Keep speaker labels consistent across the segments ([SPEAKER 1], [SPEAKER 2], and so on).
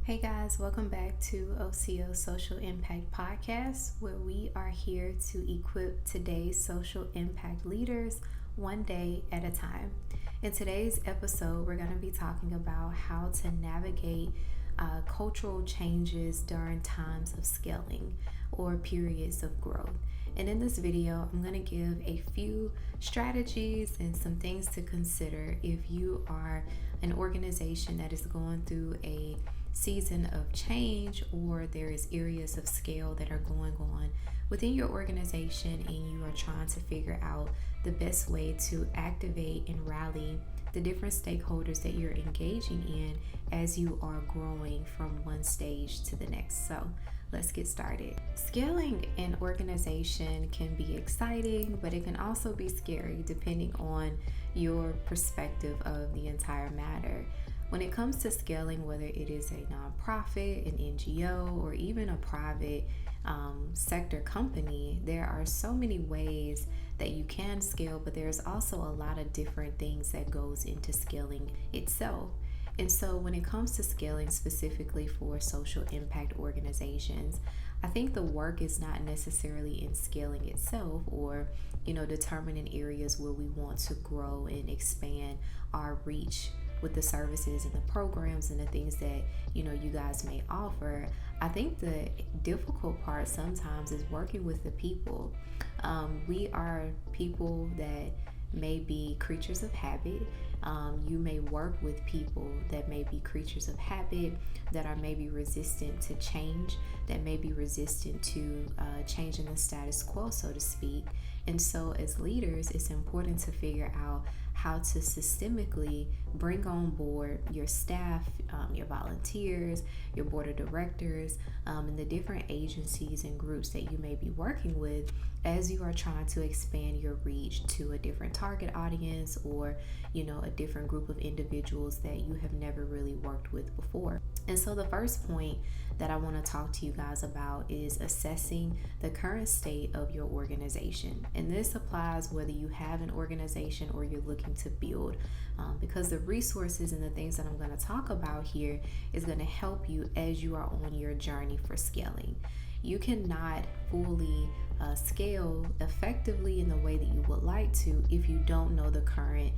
[SPEAKER 1] Hey guys, welcome back to OCO Social Impact Podcast, where we are here to equip today's social impact leaders one day at a time. In today's episode, we're going to be talking about how to navigate cultural changes during times of scaling or periods of growth. And in this video, I'm going to give a few strategies and some things to consider if you are an organization that is going through a season of change, or there is areas of scale that are going on within your organization and you are trying to figure out the best way to activate and rally the different stakeholders that you're engaging in as you are growing from one stage to the next. So let's get started. Scaling an organization can be exciting, but it can also be scary depending on your perspective of the entire matter. When it comes to scaling, whether it is a nonprofit, an NGO, or even a private sector company, there are so many ways that you can scale, but there's also a lot of different things that goes into scaling itself. And so when it comes to scaling specifically for social impact organizations, I think the work is not necessarily in scaling itself or, determining areas where we want to grow and expand our reach with the services and the programs and the things that you guys may offer. I think the difficult part sometimes is working with the people. We are people that may be creatures of habit. You may work with people that may be creatures of habit, that are maybe resistant to change, that may be resistant to changing the status quo, so to speak. And so as leaders, it's important to figure out how to systemically bring on board your staff, your volunteers, your board of directors, and the different agencies and groups that you may be working with as you are trying to expand your reach to a different target audience or, a different group of individuals that you have never really worked with before. And so the first point that I want to talk to you guys about is assessing the current state of your organization. And this applies whether you have an organization or you're looking to build, because the resources and the things that I'm going to talk about here is going to help you as you are on your journey for scaling. You cannot fully scale effectively in the way that you would like to if you don't know the current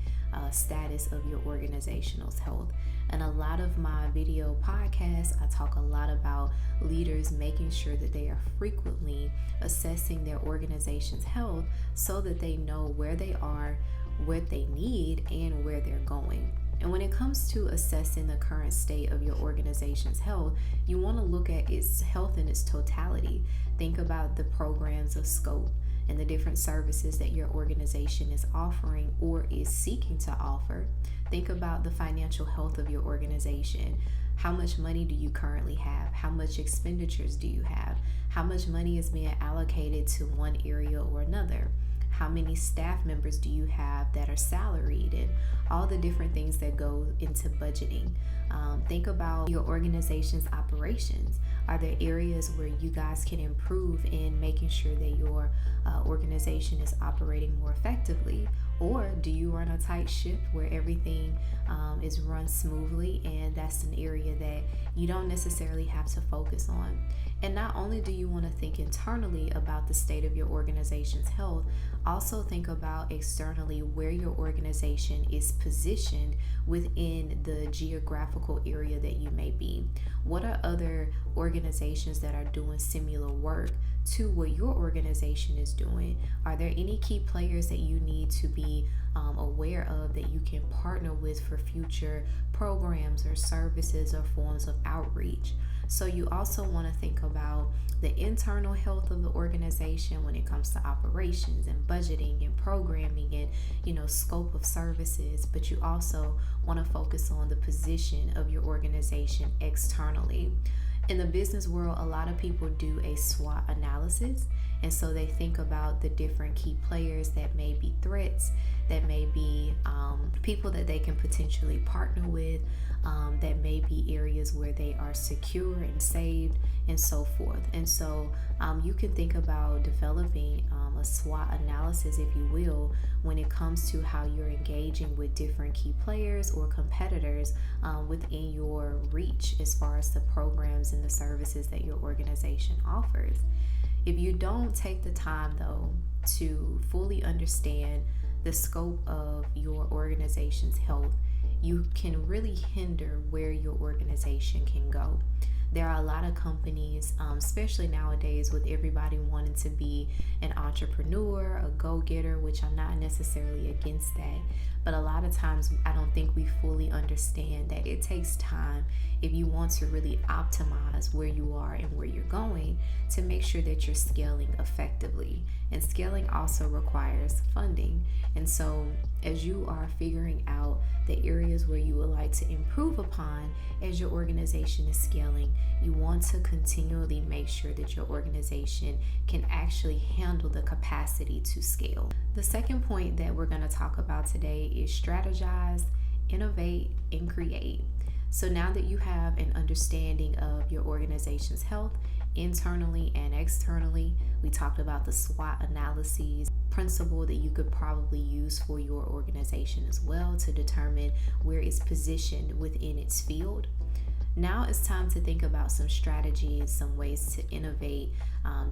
[SPEAKER 1] status of your organizational health. And a lot of my video podcasts, I talk a lot about leaders making sure that they are frequently assessing their organization's health so that they know where they are, what they need, and where they're going. And when it comes to assessing the current state of your organization's health, you want to look at its health in its totality. Think about the programs of scope and the different services that your organization is offering or is seeking to offer. Think about the financial health of your organization. How much money do you currently have? How much expenditures do you have? How much money is being allocated to one area or another? How many staff members do you have that are salaried, and all the different things that go into budgeting. Think about your organization's operations. Are there areas where you guys can improve in making sure that your organization is operating more effectively? Or do you run a tight ship where everything is run smoothly, and that's an area that you don't necessarily have to focus on? And not only do you want to think internally about the state of your organization's health, also think about externally where your organization is positioned within the geographical area that you may be. What are other organizations that are doing similar work to what your organization is doing? Are there any key players that you need to be aware of that you can partner with for future programs or services or forms of outreach? So you also want to think about the internal health of the organization when it comes to operations and budgeting and programming and, scope of services, but you also want to focus on the position of your organization externally. In the business world, a lot of people do a SWOT analysis, and so they think about the different key players that may be threats, that may be people that they can potentially partner with, that may be areas where they are secure and saved and so forth. And so you can think about developing a SWOT analysis, if you will, when it comes to how you're engaging with different key players or competitors within your reach as far as the programs and the services that your organization offers. If you don't take the time, though, to fully understand the scope of your organization's health, you can really hinder where your organization can go. There are a lot of companies, especially nowadays, with everybody wanting to be an entrepreneur, a go-getter, which I'm not necessarily against that. But a lot of times I don't think we fully understand that it takes time, if you want to really optimize where you are and where you're going, to make sure that you're scaling effectively. And scaling also requires funding. And so as you are figuring out the areas where you would like to improve upon as your organization is scaling, you want to continually make sure that your organization can actually handle the capacity to scale. The second point that we're going to talk about today is strategize, innovate, and create. So now that you have an understanding of your organization's health, internally and externally, we talked about the SWOT analyses principle that you could probably use for your organization as well to determine where it's positioned within its field. Now it's time to think about some strategies, some ways to innovate,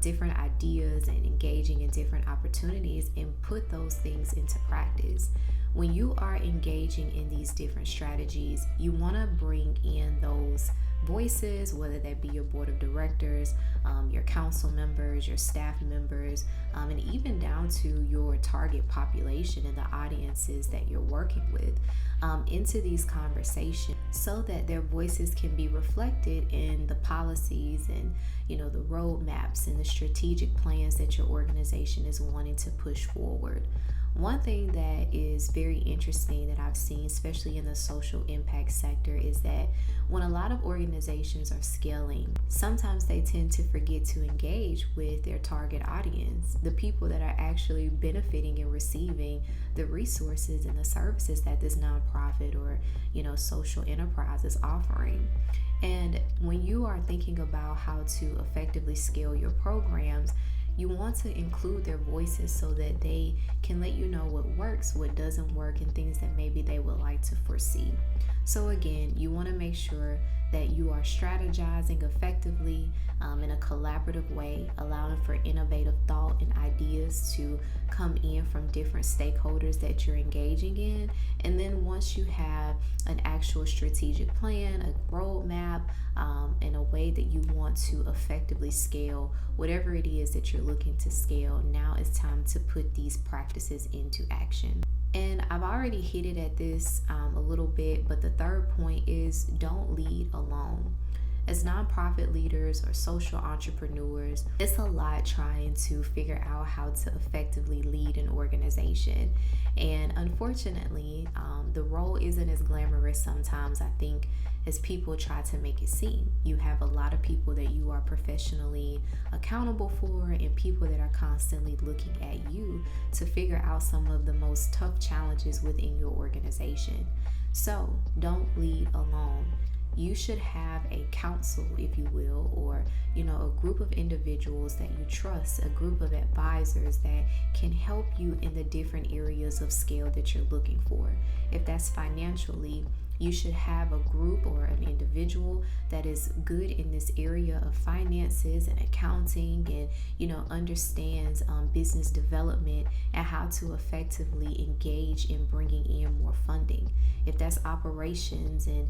[SPEAKER 1] different ideas, and engaging in different opportunities, and put those things into practice. When you are engaging in these different strategies, you want to bring in those voices, whether that be your board of directors, your council members, your staff members, and even down to your target population and the audiences that you're working with, into these conversations, so that their voices can be reflected in the policies and the roadmaps and the strategic plans that your organization is wanting to push forward. One thing that is very interesting that I've seen, especially in the social impact sector, is that when a lot of organizations are scaling, sometimes they tend to forget to engage with their target audience, the people that are actually benefiting and receiving the resources and the services that this nonprofit or social enterprise is offering. And when you are thinking about how to effectively scale your programs, you want to include their voices so that they can let you know what works, what doesn't work, and things that maybe they would like to foresee. So again, you want to make sure that you are strategizing effectively in a collaborative way, allowing for innovative thought and ideas to come in from different stakeholders that you're engaging in. And then once you have an actual strategic plan, a roadmap, and a way that you want to effectively scale whatever it is that you're looking to scale, now it's time to put these practices into action. And I've already hit it at this a little bit, but the third point is don't lead alone. As nonprofit leaders or social entrepreneurs, it's a lot trying to figure out how to effectively lead an organization. And unfortunately, the role isn't as glamorous sometimes, I think, as people try to make it seem. You have a lot of people that you are professionally accountable for, and people that are constantly looking at you to figure out some of the most tough challenges within your organization. So don't lead alone. You should have a council, if you will, or a group of individuals that you trust, a group of advisors that can help you in the different areas of scale that you're looking for. If that's financially, you should have a group or an individual that is good in this area of finances and accounting and understands business development and how to effectively engage in bringing in more funding. If that's operations and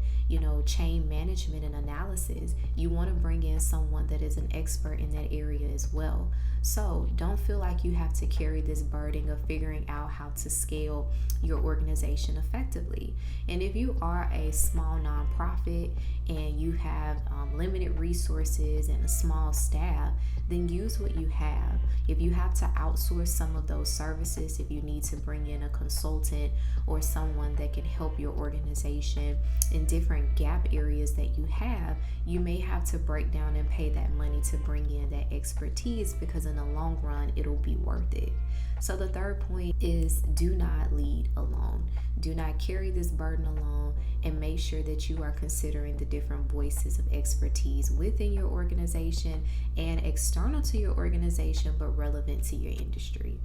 [SPEAKER 1] chain management and analysis, you want to bring in someone that is an expert in that area as well. So don't feel like you have to carry this burden of figuring out how to scale your organization effectively. And if you are a small nonprofit and you have limited resources and a small staff, then use what you have. If you have to outsource some of those services, if you need to bring in a consultant or someone that can help your organization in different gap areas that you have, you may have to break down and pay that money to bring in that expertise, because in the long run, it'll be worth it. So the third point is do not lead alone. Do not carry this burden alone, and make sure that you are considering the different voices of expertise within your organization and external to your organization, but relevant to your industry.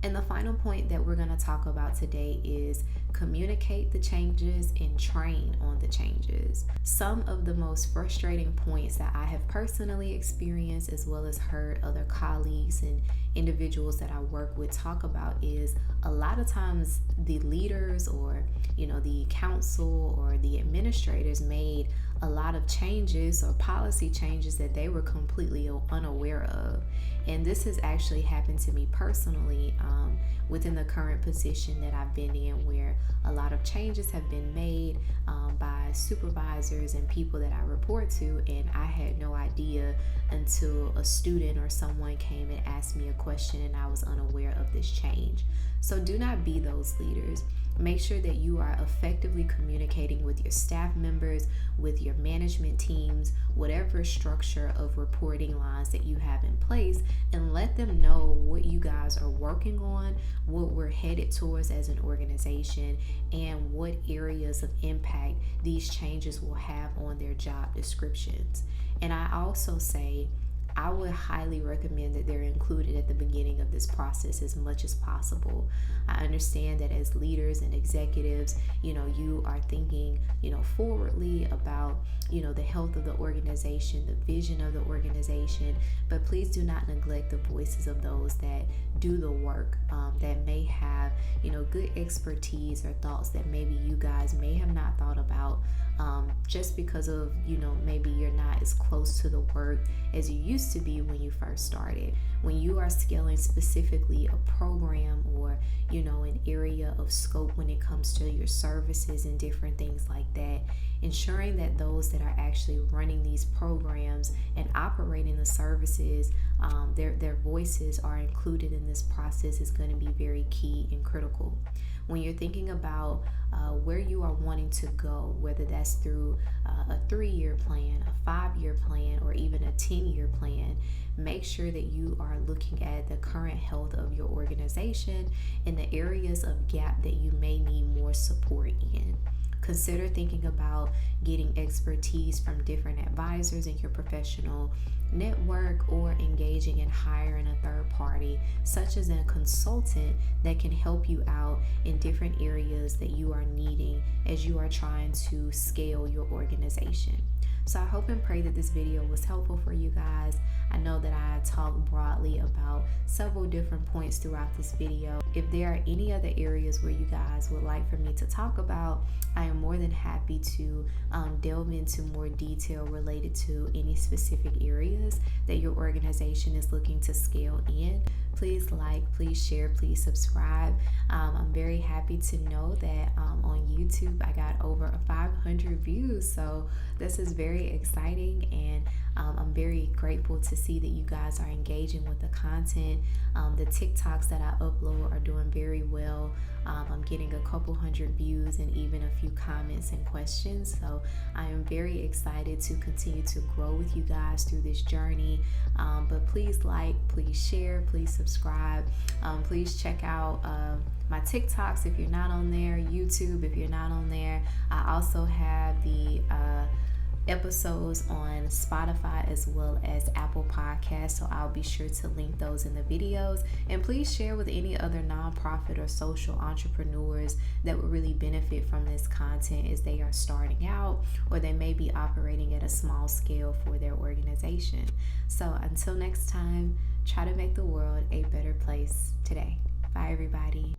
[SPEAKER 1] And the final point that we're going to talk about today is communicate the changes and train on the changes. Some of the most frustrating points that I have personally experienced, as well as heard other colleagues and individuals that I work with talk about, is a lot of times the leaders or the council or the administrators made a lot of changes or policy changes that they were completely unaware of. And this has actually happened to me personally within the current position that I've been in, where a lot of changes have been made by supervisors and people that I report to, and I had no idea until a student or someone came and asked me a question and I was unaware of this change. So do not be those leaders. Make sure that you are effectively communicating with your staff members, with your management teams, whatever structure of reporting lines that you have in place, and let them know what you guys are working on, what we're headed towards as an organization, and what areas of impact these changes will have on their job descriptions. And I also say, I would highly recommend that they're included at the beginning of this process as much as possible. I understand that as leaders and executives, you are thinking, forwardly about, the health of the organization, the vision of the organization, but please do not neglect the voices of those that do the work, that may have, good expertise or thoughts that maybe you guys may have not thought about, just because of, maybe you're not as close to the work as you used to be when you first started. When you are scaling specifically a program or, an area of scope when it comes to your services and different things like that, ensuring that those that are actually running these programs and operating the services, their voices are included in this process is going to be very key and critical. When you're thinking about where you are wanting to go, whether that's through a 3-year plan, a 5-year plan, or even a 10-year plan, make sure that you are looking at the current health of your organization and the areas of gap that you may need more support in. Consider thinking about getting expertise from different advisors in your professional network, or engaging in hiring a third party, such as a consultant that can help you out in different areas that you are needing as you are trying to scale your organization. So I hope and pray that this video was helpful for you guys. I know that I talked broadly about several different points throughout this video. If there are any other areas where you guys would like for me to talk about, I am more than happy to delve into more detail related to any specific areas that your organization is looking to scale in. Please like, please share, please subscribe. I'm very happy to know that on YouTube I got over 500 views, so this is very exciting, and I'm very grateful to see that you guys are engaging with the content. The TikToks that I upload are doing very well. I'm getting a couple hundred views and even a few comments and questions, so I am very excited to continue to grow with you guys through this journey. But please like, please share, please subscribe. Please check out my TikToks if you're not on there, YouTube if you're not on there. I also have the episodes on Spotify as well as Apple Podcasts, so I'll be sure to link those in the videos. And please share with any other nonprofit or social entrepreneurs that would really benefit from this content as they are starting out, or they may be operating at a small scale for their organization. So until next time, try to make the world a better place today. Bye everybody.